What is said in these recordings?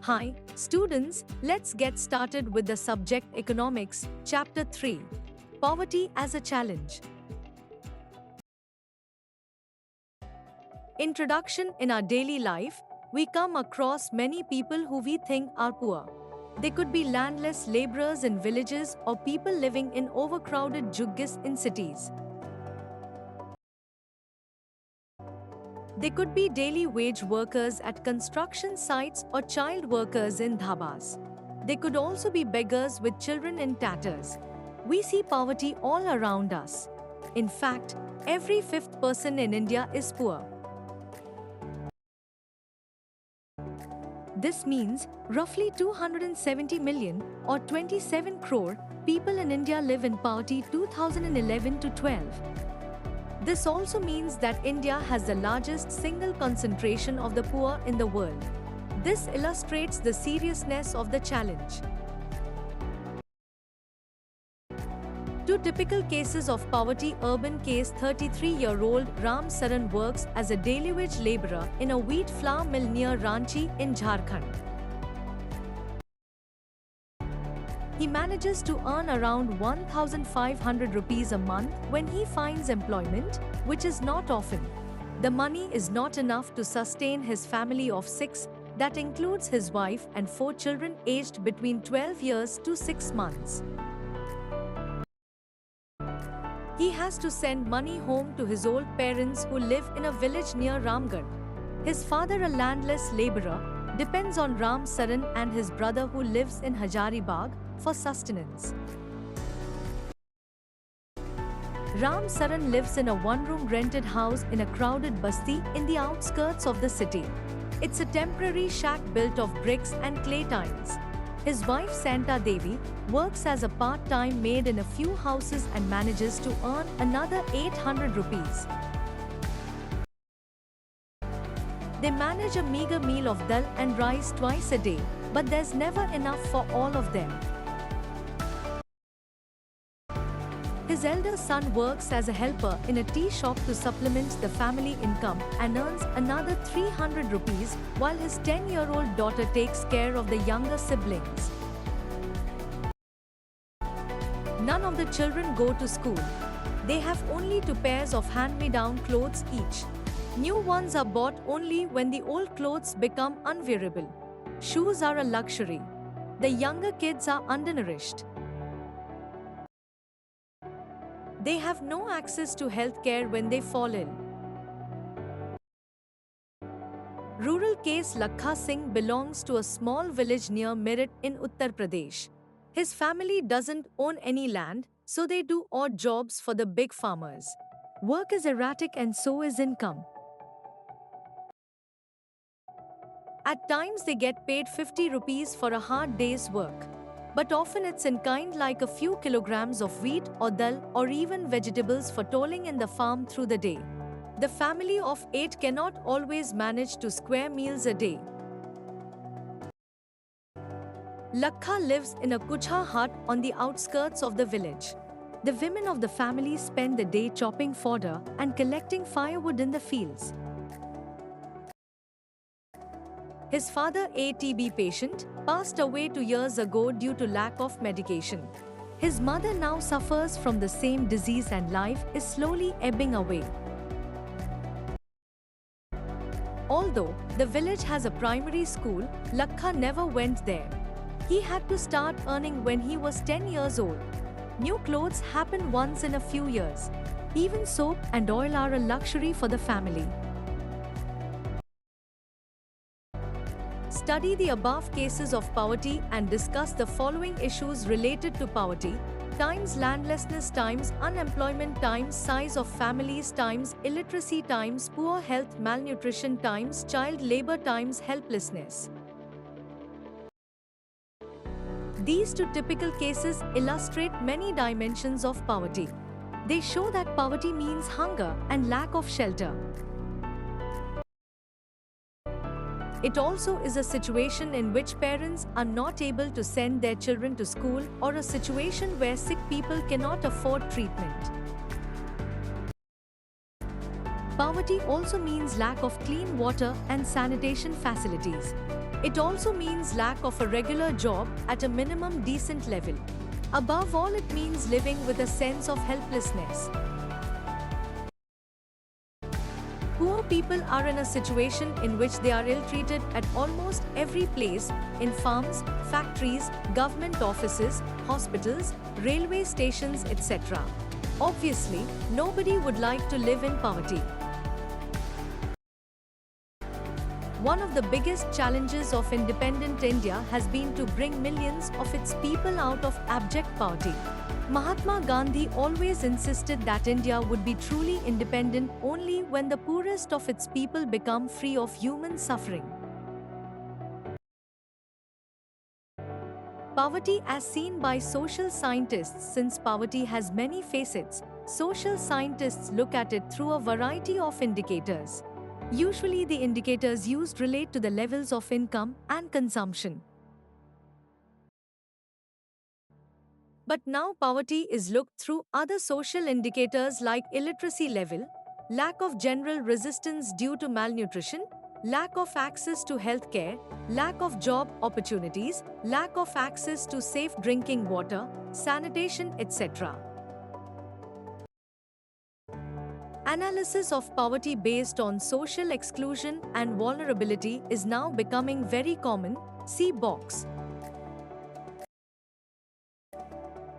Hi, students, let's get started with the subject Economics, Chapter 3 Poverty as a Challenge. Introduction. In our daily life, we come across many people who we think are poor. They could be landless laborers in villages or people living in overcrowded juggies in cities. They could be daily wage workers at construction sites or child workers in dhabas. They could also be beggars with children in tatters. We see poverty all around us. In fact, every fifth person in India is poor. This means roughly 270 million or 27 crore people in India live in poverty 2011 to 12. This also means that India has the largest single concentration of the poor in the world. This illustrates the seriousness of the challenge. Two typical cases of poverty. Urban case. 33-year-old Ram Saran works as a daily wage laborer in a wheat flour mill near Ranchi in Jharkhand. He manages to earn around 1,500 rupees a month when he finds employment, which is not often. The money is not enough to sustain his family of 6, that includes his wife and 4 children aged between 12 years to 6 months. He has to send money home to his old parents who live in a village near Ramgarh. His father, a landless laborer, depends on Ram Saran and his brother who lives in Hazaribagh for sustenance. Ram Saran lives in a one-room rented house in a crowded basti in the outskirts of the city. It's a temporary shack built of bricks and clay tiles. His wife Santa Devi works as a part-time maid in a few houses and manages to earn another 800 rupees. They manage a meager meal of dal and rice twice a day, but there's never enough for all of them. His elder son works as a helper in a tea shop to supplement the family income and earns another 300 rupees, while his 10-year-old daughter takes care of the younger siblings. None of the children go to school. They have only 2 pairs of hand-me-down clothes each. New ones are bought only when the old clothes become unwearable. Shoes are a luxury. The younger kids are undernourished. They have no access to health care when they fall ill. Rural case. Lakha Singh belongs to a small village near Meerut in Uttar Pradesh. His family doesn't own any land, so they do odd jobs for the big farmers. Work is erratic and so is income. At times they get paid 50 rupees for a hard day's work. But often it's in kind, like a few kilograms of wheat or dal or even vegetables for tolling in the farm through the day. The family of 8 cannot always manage to square meals a day. Lakha lives in a kucha hut on the outskirts of the village. The women of the family spend the day chopping fodder and collecting firewood in the fields. His father, a TB patient, passed away 2 years ago due to lack of medication. His mother now suffers from the same disease and life is slowly ebbing away. Although the village has a primary school, Lakha never went there. He had to start earning when he was 10 years old. New clothes happen once in a few years. Even soap and oil are a luxury for the family. Study the above cases of poverty and discuss the following issues related to poverty: times landlessness, times unemployment, times size of families, times illiteracy, times poor health, malnutrition, times child labor, times helplessness. These 2 typical cases illustrate many dimensions of poverty. They show that poverty means hunger and lack of shelter. It also is a situation in which parents are not able to send their children to school, or a situation where sick people cannot afford treatment. Poverty also means lack of clean water and sanitation facilities. It also means lack of a regular job at a minimum decent level. Above all, it means living with a sense of helplessness. Poor people are in a situation in which they are ill-treated at almost every place, in farms, factories, government offices, hospitals, railway stations, etc. Obviously, nobody would like to live in poverty. One of the biggest challenges of independent India has been to bring millions of its people out of abject poverty. Mahatma Gandhi always insisted that India would be truly independent only when the poorest of its people become free of human suffering. Poverty as seen by social scientists. Since poverty has many facets, social scientists look at it through a variety of indicators. Usually the indicators used relate to the levels of income and consumption. But now poverty is looked through other social indicators like illiteracy level, lack of general resistance due to malnutrition, lack of access to health care, lack of job opportunities, lack of access to safe drinking water, sanitation, etc. Analysis of poverty based on social exclusion and vulnerability is now becoming very common. See box.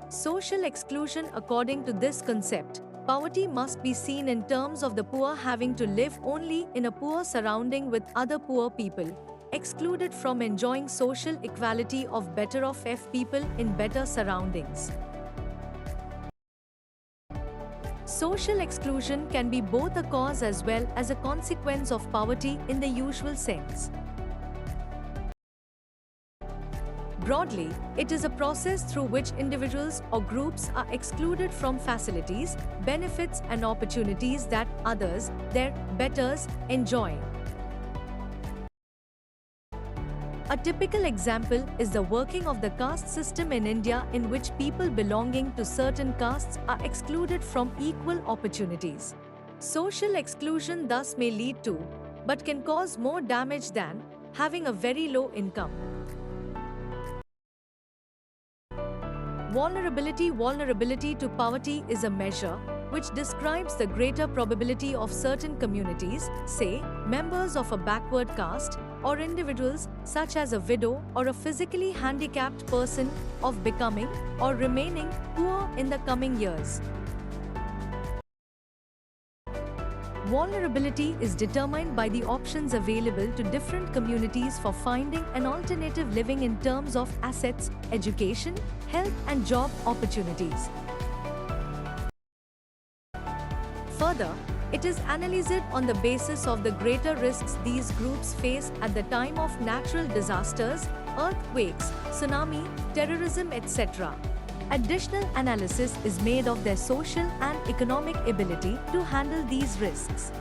Social exclusion. According to this concept, poverty must be seen in terms of the poor having to live only in a poor surrounding with other poor people, excluded from enjoying social equality of better off people in better surroundings. Social exclusion can be both a cause as well as a consequence of poverty in the usual sense. Broadly, it is a process through which individuals or groups are excluded from facilities, benefits and opportunities that others, their betters, enjoy. A typical example is the working of the caste system in India, in which people belonging to certain castes are excluded from equal opportunities. Social exclusion thus may lead to, but can cause more damage than, having a very low income. Vulnerability. Vulnerability to poverty is a measure which describes the greater probability of certain communities, say, members of a backward caste, or individuals, such as a widow or a physically handicapped person, of becoming or remaining poor in the coming years. Vulnerability is determined by the options available to different communities for finding an alternative living in terms of assets, education, health and job opportunities. Further, it is analyzed on the basis of the greater risks these groups face at the time of natural disasters, earthquakes, tsunami, terrorism, etc. Additional analysis is made of their social and economic ability to handle these risks.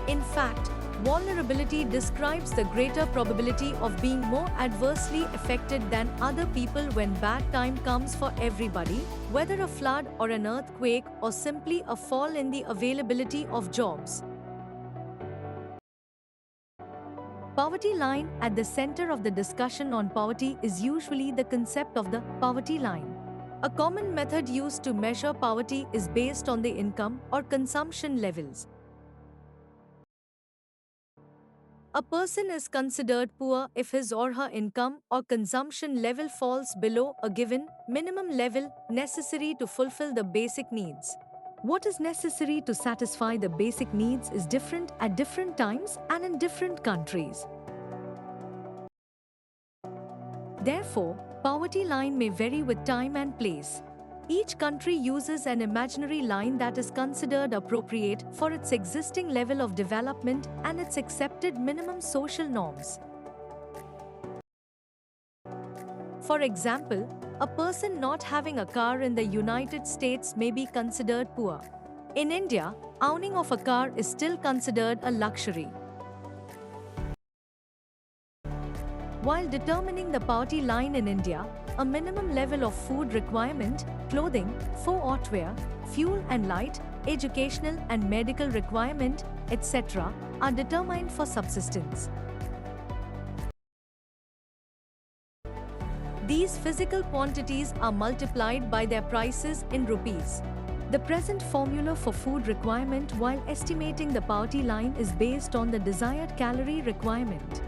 In fact, vulnerability describes the greater probability of being more adversely affected than other people when bad time comes for everybody, whether a flood or an earthquake or simply a fall in the availability of jobs. Poverty line. At the center of the discussion on poverty is usually the concept of the poverty line. A common method used to measure poverty is based on the income or consumption levels. A person is considered poor if his or her income or consumption level falls below a given minimum level necessary to fulfill the basic needs. What is necessary to satisfy the basic needs is different at different times and in different countries. Therefore, poverty line may vary with time and place. Each country uses an imaginary line that is considered appropriate for its existing level of development and its accepted minimum social norms. For example, a person not having a car in the United States may be considered poor. In India, owning of a car is still considered a luxury. While determining the poverty line in India, a minimum level of food requirement, clothing, for outwear, fuel and light, educational and medical requirement, etc., are determined for subsistence. These physical quantities are multiplied by their prices in rupees. The present formula for food requirement while estimating the poverty line is based on the desired calorie requirement.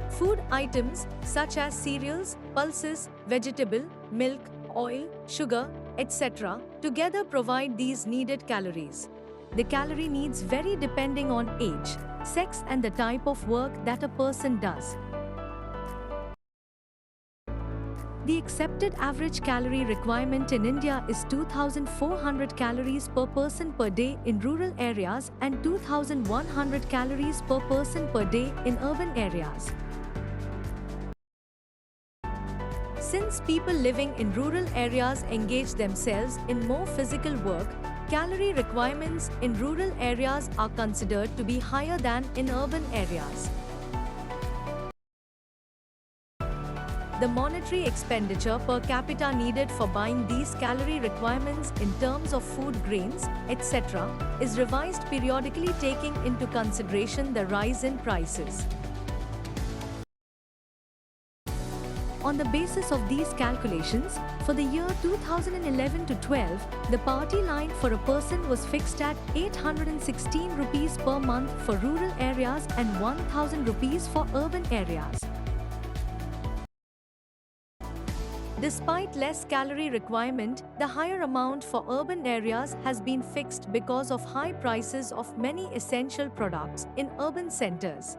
Food items such as cereals, pulses, vegetable, milk, oil, sugar, etc. together provide these needed calories. The calorie needs vary depending on age, sex and the type of work that a person does. The accepted average calorie requirement in India is 2,400 calories per person per day in rural areas and 2,100 calories per person per day in urban areas. Since people living in rural areas engage themselves in more physical work, calorie requirements in rural areas are considered to be higher than in urban areas. The monetary expenditure per capita needed for buying these calorie requirements in terms of food grains, etc., is revised periodically taking into consideration the rise in prices. On the basis of these calculations, for the year 2011 to 12, the poverty line for a person was fixed at 816 rupees per month for rural areas and 1000 rupees for urban areas. Despite less calorie requirement, the higher amount for urban areas has been fixed because of high prices of many essential products in urban centers.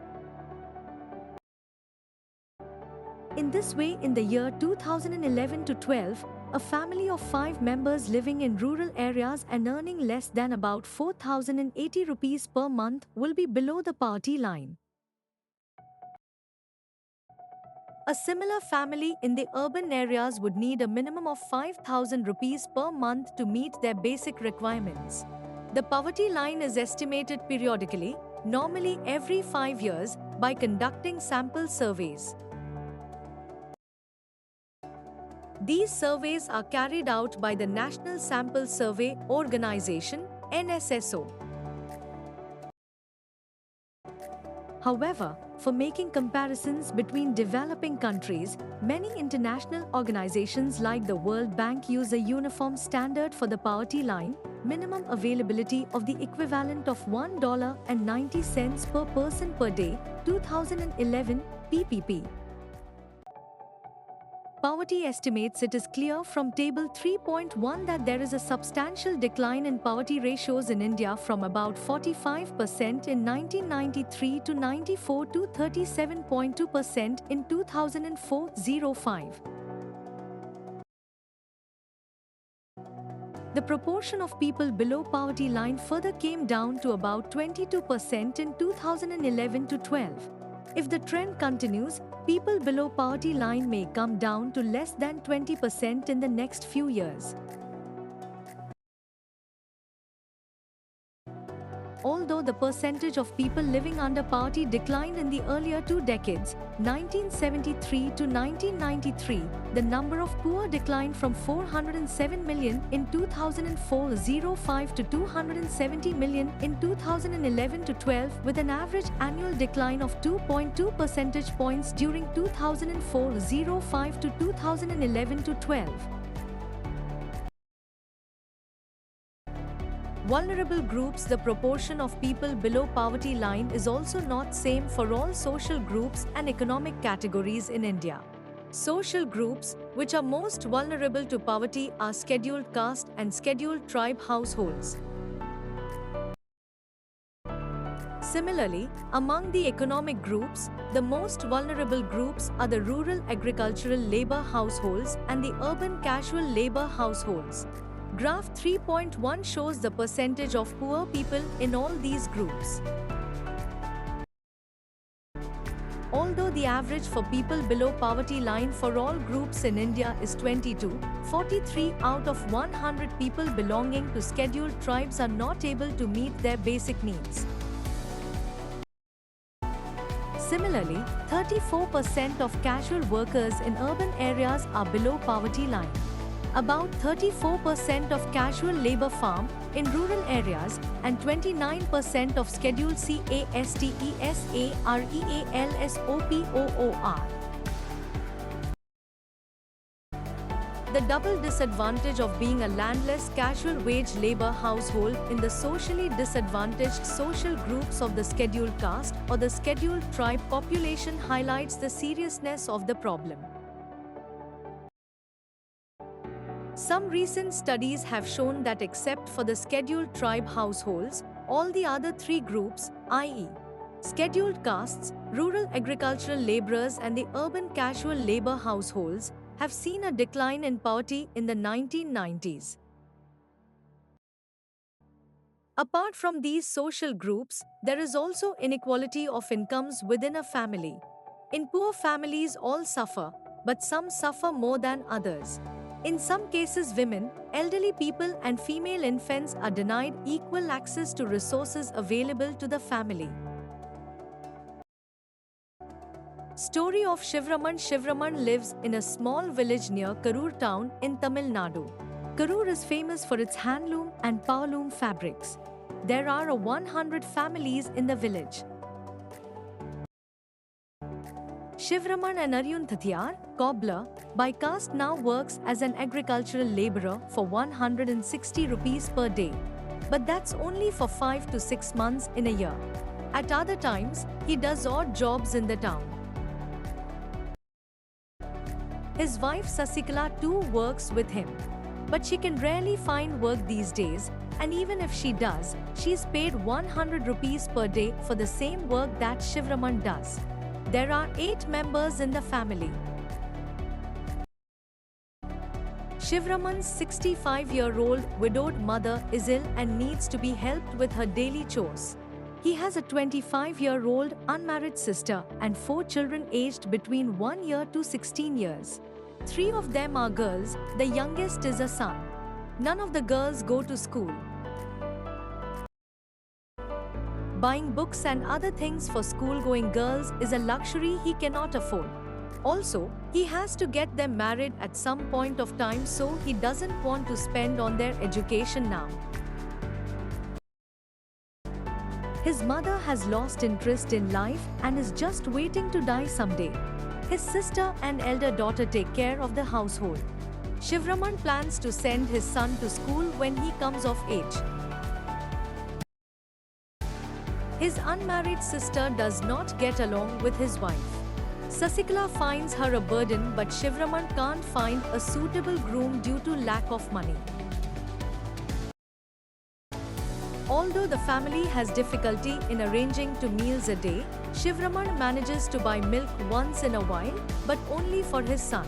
In this way, in the year 2011 to 12, a family of 5 members living in rural areas and earning less than about 4,080 rupees per month will be below the poverty line. A similar family in the urban areas would need a minimum of 5,000 rupees per month to meet their basic requirements. The poverty line is estimated periodically, normally every 5 years, by conducting sample surveys. These surveys are carried out by the National Sample Survey Organization, NSSO. However, for making comparisons between developing countries, many international organizations like the World Bank use a uniform standard for the poverty line, minimum availability of the equivalent of $1.90 per person per day, 2011 PPP. Poverty estimates. It is clear from Table 3.1 that there is a substantial decline in poverty ratios in India from about 45% in 1993 to 94 to 37.2% in 2004-05. The proportion of people below poverty line further came down to about 22% in 2011 to 12. If the trend continues, people below poverty line may come down to less than 20% in the next few years. Although the percentage of people living under poverty declined in the earlier 2 decades, 1973 to 1993, the number of poor declined from 407 million in 2004-05 to 270 million in 2011 to 12, with an average annual decline of 2.2 percentage points during 2004-05 to 2011 to 12. Vulnerable groups. The proportion of people below poverty line is also not same for all social groups and economic categories in India. Social groups, which are most vulnerable to poverty, are scheduled caste and scheduled tribe households. Similarly, among the economic groups, the most vulnerable groups are the rural agricultural labor households and the urban casual labor households. Graph 3.1 shows the percentage of poor people in all these groups. Although the average for people below poverty line for all groups in India is 22, 43 out of 100 people belonging to scheduled tribes are not able to meet their basic needs. Similarly, 34% of casual workers in urban areas are below poverty line. About 34% of casual labor farm in rural areas and 29% of Schedule C ASTESAREALSOPOOR. The double disadvantage of being a landless casual wage labor household in the socially disadvantaged social groups of the scheduled caste or the scheduled tribe population highlights the seriousness of the problem. Some recent studies have shown that except for the scheduled tribe households, all the other three groups, i.e., scheduled castes, rural agricultural laborers and the urban casual labor households, have seen a decline in poverty in the 1990s. Apart from these social groups, there is also inequality of incomes within a family. In poor families, all suffer, but some suffer more than others. In some cases, women, elderly people, and female infants are denied equal access to resources available to the family. Story of Shivraman. Shivraman lives in a small village near Karur town in Tamil Nadu. Karur is famous for its handloom and powerloom fabrics. There are 100 families in the village. Shivraman and Aryun Thathiar, cobbler, by caste now works as an agricultural laborer for 160 rupees per day. But that's only for 5 to 6 months in a year. At other times, he does odd jobs in the town. His wife Sasikala too works with him. But she can rarely find work these days, and even if she does, she's paid 100 rupees per day for the same work that Shivraman does. There are 8 members in the family. Shivraman's 65-year-old widowed mother is ill and needs to be helped with her daily chores. He has a 25-year-old unmarried sister and 4 children aged between 1 year to 16 years. 3 of them are girls, the youngest is a son. None of the girls go to school. Buying books and other things for school-going girls is a luxury he cannot afford. Also, he has to get them married at some point of time, so he doesn't want to spend on their education now. His mother has lost interest in life and is just waiting to die someday. His sister and elder daughter take care of the household. Shivraman plans to send his son to school when he comes of age. His unmarried sister does not get along with his wife. Sasikala finds her a burden, but Shivraman can't find a suitable groom due to lack of money. Although the family has difficulty in arranging 2 meals a day, Shivraman manages to buy milk once in a while, but only for his son.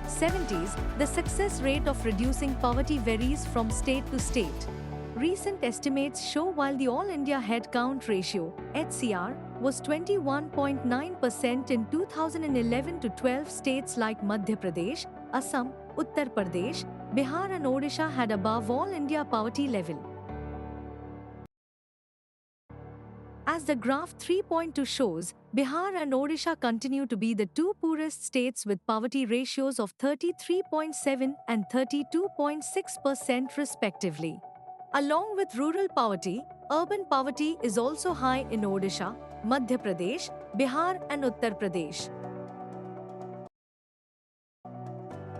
70s, the success rate of reducing poverty varies from state to state. Recent estimates show while the All India Head Count Ratio (HCR) was 21.9% in 2011 to 12 states like Madhya Pradesh, Assam, Uttar Pradesh, Bihar and Odisha had above All India poverty level. As the graph 3.2 shows, Bihar and Odisha continue to be the 2 poorest states with poverty ratios of 33.7 and 32.6% respectively. Along with rural poverty, urban poverty is also high in Odisha, Madhya Pradesh, Bihar and Uttar Pradesh.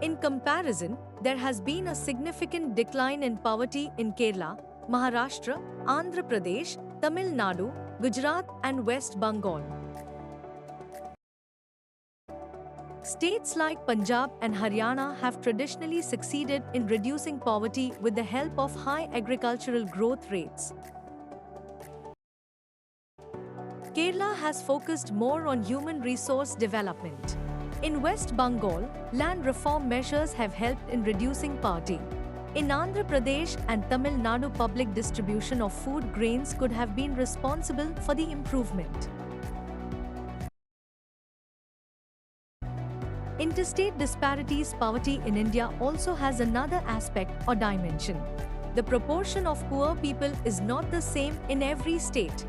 In comparison, there has been a significant decline in poverty in Kerala, Maharashtra, Andhra Pradesh, Tamil Nadu, Gujarat and West Bengal. States like Punjab and Haryana have traditionally succeeded in reducing poverty with the help of high agricultural growth rates. Kerala has focused more on human resource development. In West Bengal, land reform measures have helped in reducing poverty. In Andhra Pradesh and Tamil Nadu, public distribution of food grains could have been responsible for the improvement. Interstate disparities. Poverty in India also has another aspect or dimension. The proportion of poor people is not the same in every state.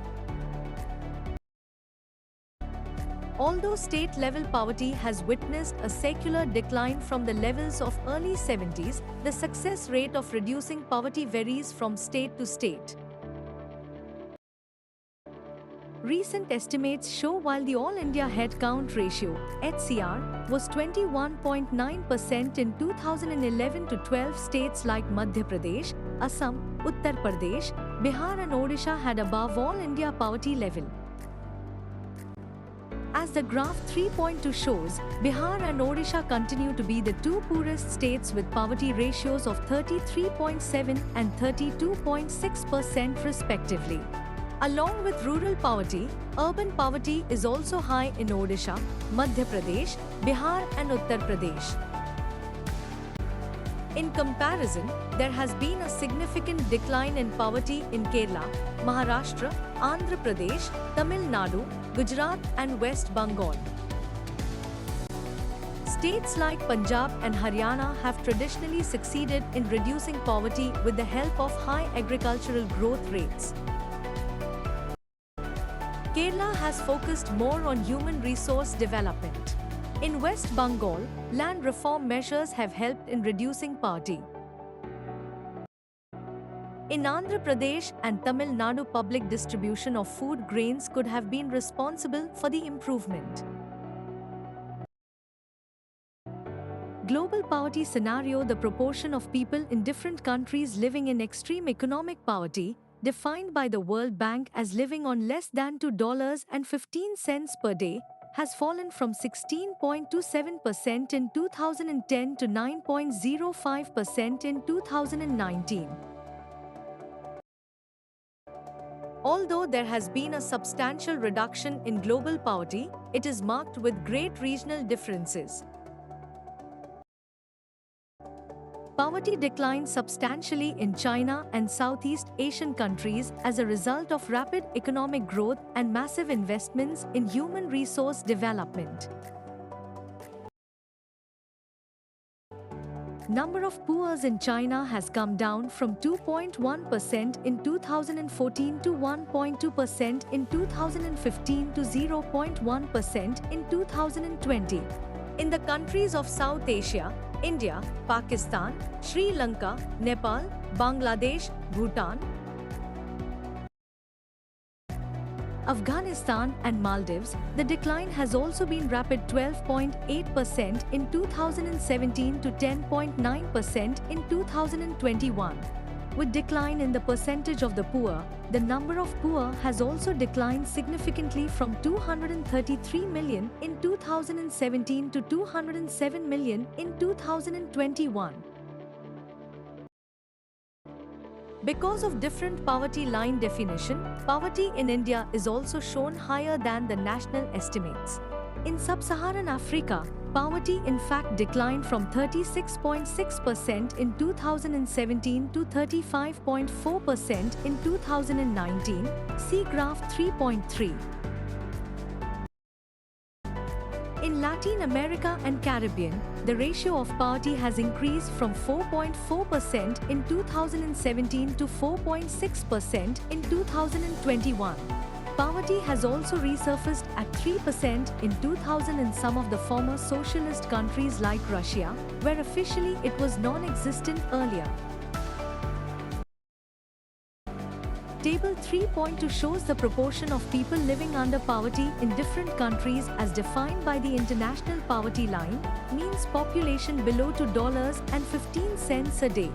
Although state-level poverty has witnessed a secular decline from the levels of early 70s, the success rate of reducing poverty varies from state to state. Recent estimates show while the All India Head Count Ratio (HCR) was 21.9% in 2011 to 12 states like Madhya Pradesh, Assam, Uttar Pradesh, Bihar and Odisha had above All India poverty level. As the graph 3.2 shows, Bihar and Odisha continue to be the two poorest states with poverty ratios of 33.7 and 32.6% respectively. Along with rural poverty, urban poverty is also high in Odisha, Madhya Pradesh, Bihar and Uttar Pradesh. In comparison, there has been a significant decline in poverty in Kerala, Maharashtra, Andhra Pradesh, Tamil Nadu, Gujarat and West Bengal. States like Punjab and Haryana have traditionally succeeded in reducing poverty with the help of high agricultural growth rates. Kerala has focused more on human resource development. In West Bengal, land reform measures have helped in reducing poverty. In Andhra Pradesh and Tamil Nadu, public distribution of food grains could have been responsible for the improvement. Global poverty scenario: the proportion of people in different countries living in extreme economic poverty, defined by the World Bank as living on less than $2.15 per day, has fallen from 16.27% in 2010 to 9.05% in 2019. Although there has been a substantial reduction in global poverty, it is marked with great regional differences. Poverty declined substantially in China and Southeast Asian countries as a result of rapid economic growth and massive investments in human resource development. Number of poor in China has come down from 2.1% in 2014 to 1.2% in 2015 to 0.1% in 2020. In the countries of South Asia, India, Pakistan, Sri Lanka, Nepal, Bangladesh, Bhutan, Afghanistan and Maldives, the decline has also been rapid: 12.8% in 2017 to 10.9% in 2021. With decline in the percentage of the poor, the number of poor has also declined significantly from 233 million in 2017 to 207 million in 2021. Because of different poverty line definition, poverty in India is also shown higher than the national estimates. In sub-Saharan Africa, poverty in fact declined from 36.6% in 2017 to 35.4% in 2019. See graph 3.3. In Latin America and Caribbean, the ratio of poverty has increased from 4.4% in 2017 to 4.6% in 2021. Poverty has also resurfaced at 3% in 2000 in some of the former socialist countries like Russia, where officially it was non-existent earlier. Table 3.2 shows the proportion of people living under poverty in different countries as defined by the International Poverty Line, means population below $2.15 a day.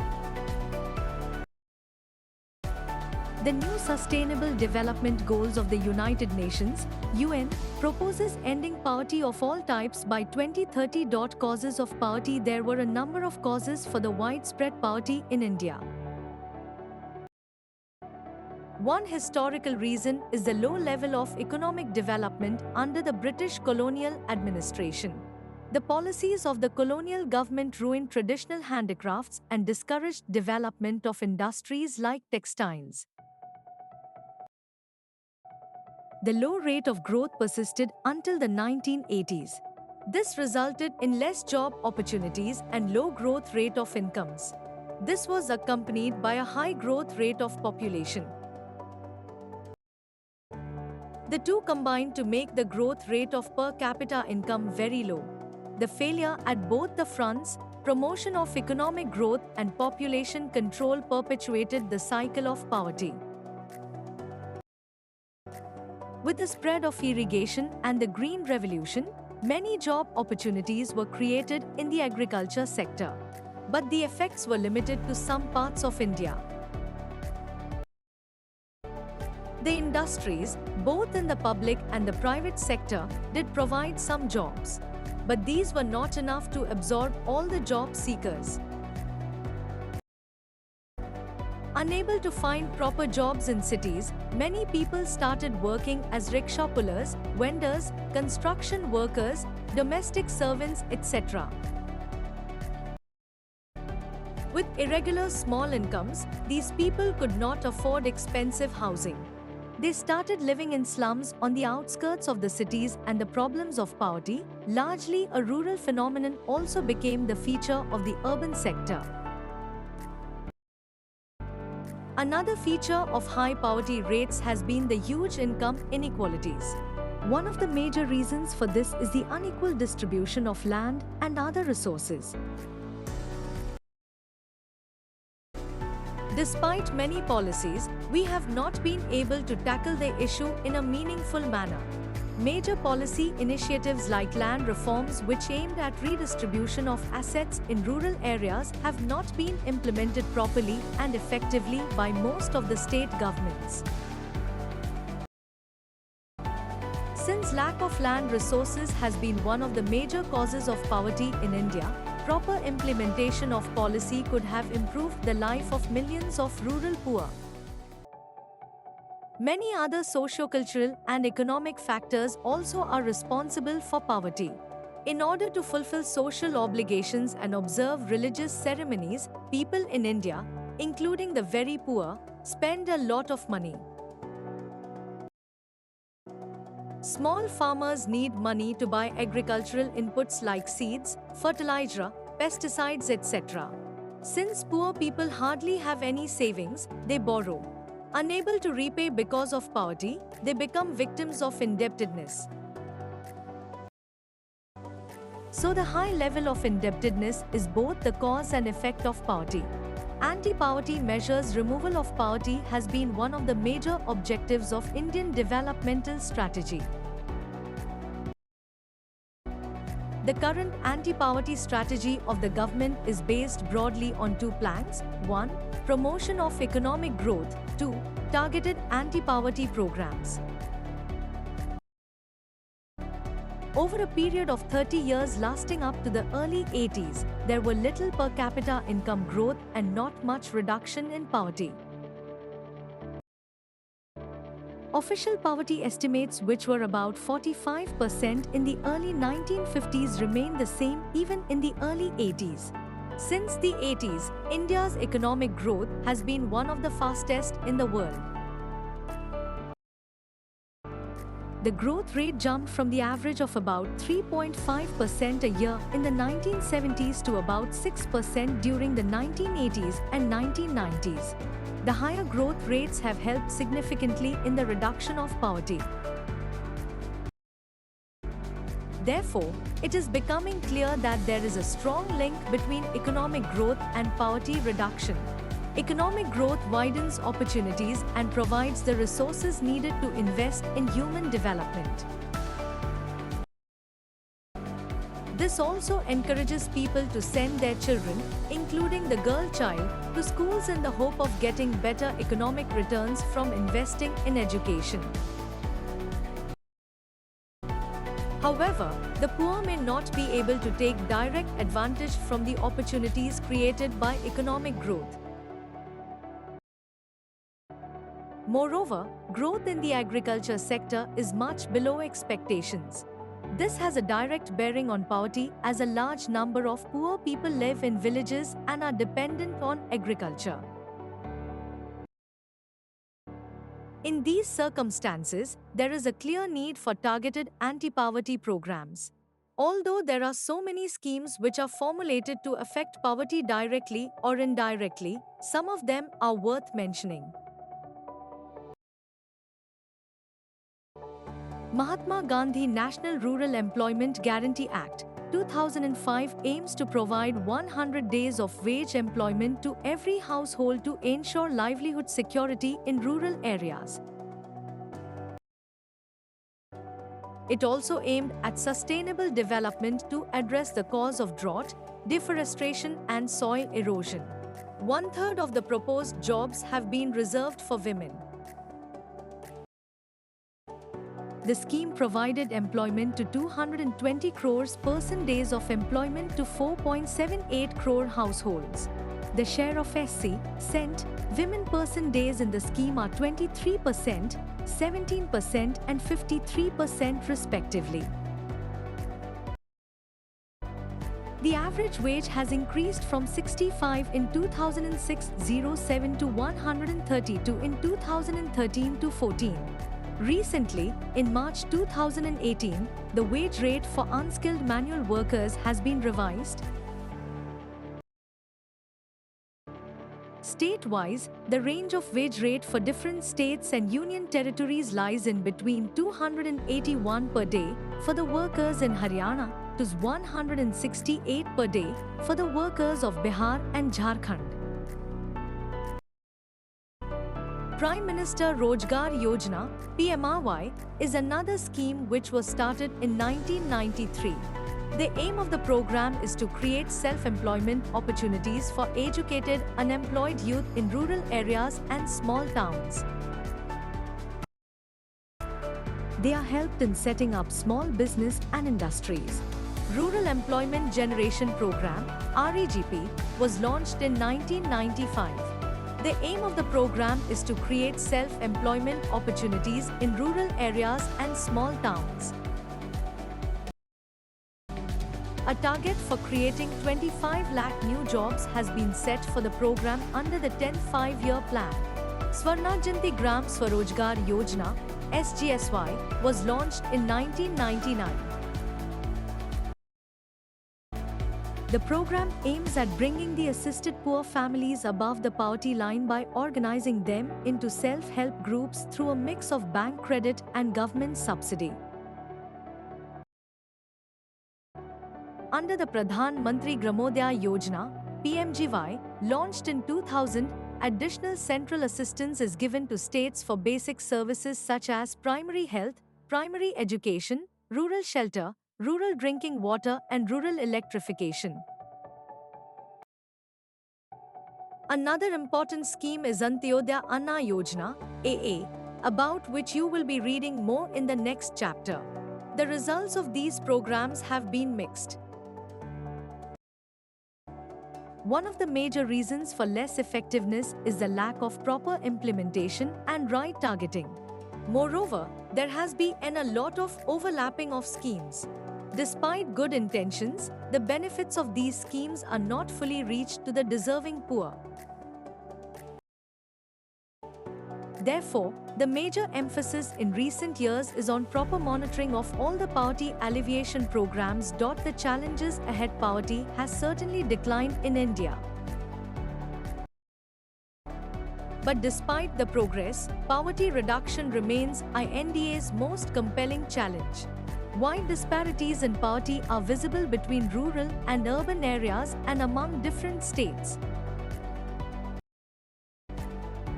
The new Sustainable Development Goals of the United Nations, UN, proposes ending poverty of all types by 2030. Causes of poverty: there were a number of causes for the widespread poverty in India. One historical reason is the low level of economic development under the British colonial administration. The policies of the colonial government ruined traditional handicrafts and discouraged development of industries like textiles. The low rate of growth persisted until the 1980s. This resulted in less job opportunities and low growth rate of incomes. This was accompanied by a high growth rate of population. The two combined to make the growth rate of per capita income very low. The failure at both the fronts, promotion of economic growth and population control, perpetuated the cycle of poverty. With the spread of irrigation and the Green Revolution, many job opportunities were created in the agriculture sector. But the effects were limited to some parts of India. The industries, both in the public and the private sector, did provide some jobs. But these were not enough to absorb all the job seekers. Unable to find proper jobs in cities, many people started working as rickshaw pullers, vendors, construction workers, domestic servants, etc. With irregular small incomes, these people could not afford expensive housing. They started living in slums on the outskirts of the cities, and the problems of poverty, largely a rural phenomenon, also became the feature of the urban sector. Another feature of high poverty rates has been the huge income inequalities. One of the major reasons for this is the unequal distribution of land and other resources. Despite many policies, we have not been able to tackle the issue in a meaningful manner. Major policy initiatives like land reforms, which aimed at redistribution of assets in rural areas, have not been implemented properly and effectively by most of the state governments. Since lack of land resources has been one of the major causes of poverty in India, proper implementation of policy could have improved the life of millions of rural poor. Many other socio-cultural and economic factors also are responsible for poverty. In order to fulfill social obligations and observe religious ceremonies, people in India, including the very poor, spend a lot of money. Small farmers need money to buy agricultural inputs like seeds, fertilizer, pesticides, etc. Since poor people hardly have any savings, they borrow. Unable to repay because of poverty, they become victims of indebtedness. So the high level of indebtedness is both the cause and effect of poverty. Anti-poverty measures. Removal of poverty has been one of the major objectives of Indian developmental strategy. The current anti-poverty strategy of the government is based broadly on two planks: 1. Promotion of economic growth, 2. Targeted anti-poverty programs. Over a period of 30 years lasting up to the early 80s, there were little per capita income growth and not much reduction in poverty. Official poverty estimates, which were about 45% in the early 1950s, remained the same even in the early 80s. Since the 80s, India's economic growth has been one of the fastest in the world. The growth rate jumped from the average of about 3.5% a year in the 1970s to about 6% during the 1980s and 1990s. The higher growth rates have helped significantly in the reduction of poverty. Therefore, it is becoming clear that there is a strong link between economic growth and poverty reduction. Economic growth widens opportunities and provides the resources needed to invest in human development. This also encourages people to send their children, including the girl child, to schools in the hope of getting better economic returns from investing in education. However, the poor may not be able to take direct advantage from the opportunities created by economic growth. Moreover, growth in the agriculture sector is much below expectations. This has a direct bearing on poverty, as a large number of poor people live in villages and are dependent on agriculture. In these circumstances, there is a clear need for targeted anti-poverty programs. Although there are so many schemes which are formulated to affect poverty directly or indirectly, some of them are worth mentioning. Mahatma Gandhi National Rural Employment Guarantee Act 2005 aims to provide 100 days of wage employment to every household to ensure livelihood security in rural areas. It also aimed at sustainable development to address the cause of drought, deforestation, and soil erosion. One-third of the proposed jobs have been reserved for women. The scheme provided employment to 220 crores person days of employment to 4.78 crore households. The share of SC/CENT women person days in the scheme are 23%, 17% and 53% respectively. The average wage has increased from 65 in 2006-07 to 132 in 2013-14. Recently, in March 2018, the wage rate for unskilled manual workers has been revised. State-wise, the range of wage rate for different states and union territories lies in between 281 per day for the workers in Haryana to 168 per day for the workers of Bihar and Jharkhand. Prime Minister Rozgar Yojana (PMRY) is another scheme which was started in 1993. The aim of the program is to create self-employment opportunities for educated, unemployed youth in rural areas and small towns. They are helped in setting up small business and industries. Rural Employment Generation Program (REGP) was launched in 1995. The aim of the program is to create self-employment opportunities in rural areas and small towns. A target for creating 25 lakh new jobs has been set for the program under the 10th five-year plan. Swarnajayanti Gram Swarojgar Yojana (SGSY) was launched in 1999. The program aims at bringing the assisted poor families above the poverty line by organizing them into self-help groups through a mix of bank credit and government subsidy. Under the Pradhan Mantri Gramodaya Yojana (PMGY), launched in 2000, additional central assistance is given to states for basic services such as primary health, primary education, rural shelter, rural drinking water and rural electrification. Another important scheme is Antyodaya Anna Yojana (AA), about which you will be reading more in the next chapter. The results of these programs have been mixed. One of the major reasons for less effectiveness is the lack of proper implementation and right targeting. Moreover, there has been a lot of overlapping of schemes. Despite good intentions, the benefits of these schemes are not fully reached to the deserving poor. Therefore, the major emphasis in recent years is on proper monitoring of all the poverty alleviation programs. The challenges ahead. Poverty has certainly declined in India. But despite the progress, poverty reduction remains INDA's most compelling challenge. Wide disparities in poverty are visible between rural and urban areas and among different states.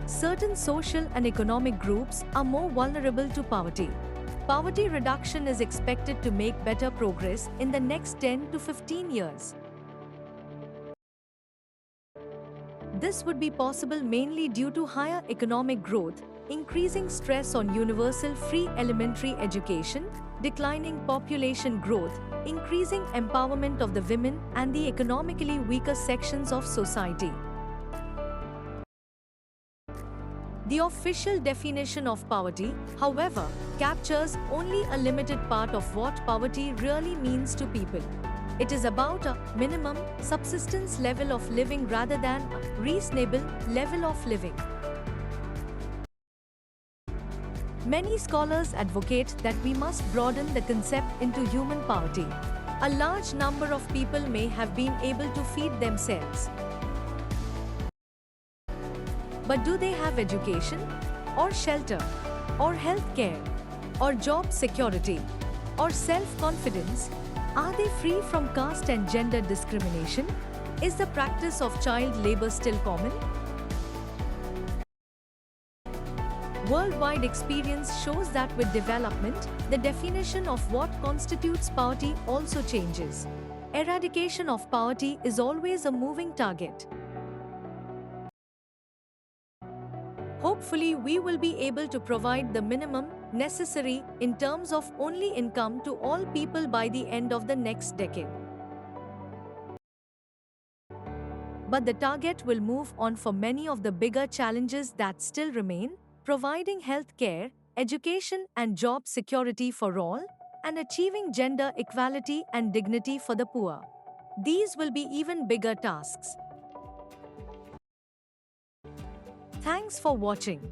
Certain social and economic groups are more vulnerable to poverty. Poverty reduction is expected to make better progress in the next 10 to 15 years. This would be possible mainly due to higher economic growth, increasing stress on universal free elementary education, declining population growth, increasing empowerment of the women and the economically weaker sections of society. The official definition of poverty, however, captures only a limited part of what poverty really means to people. It is about a minimum subsistence level of living rather than a reasonable level of living. Many scholars advocate that we must broaden the concept into human poverty. A large number of people may have been able to feed themselves. But do they have education, or shelter, or health care, or job security, or self-confidence? Are they free from caste and gender discrimination? Is the practice of child labor still common? Worldwide experience shows that with development, the definition of what constitutes poverty also changes. Eradication of poverty is always a moving target. Hopefully, we will be able to provide the minimum necessary in terms of only income to all people by the end of the next decade. But the target will move on for many of the bigger challenges that still remain, providing health care, education and job security for all, and achieving gender equality and dignity for the poor. These will be even bigger tasks. Thanks for watching.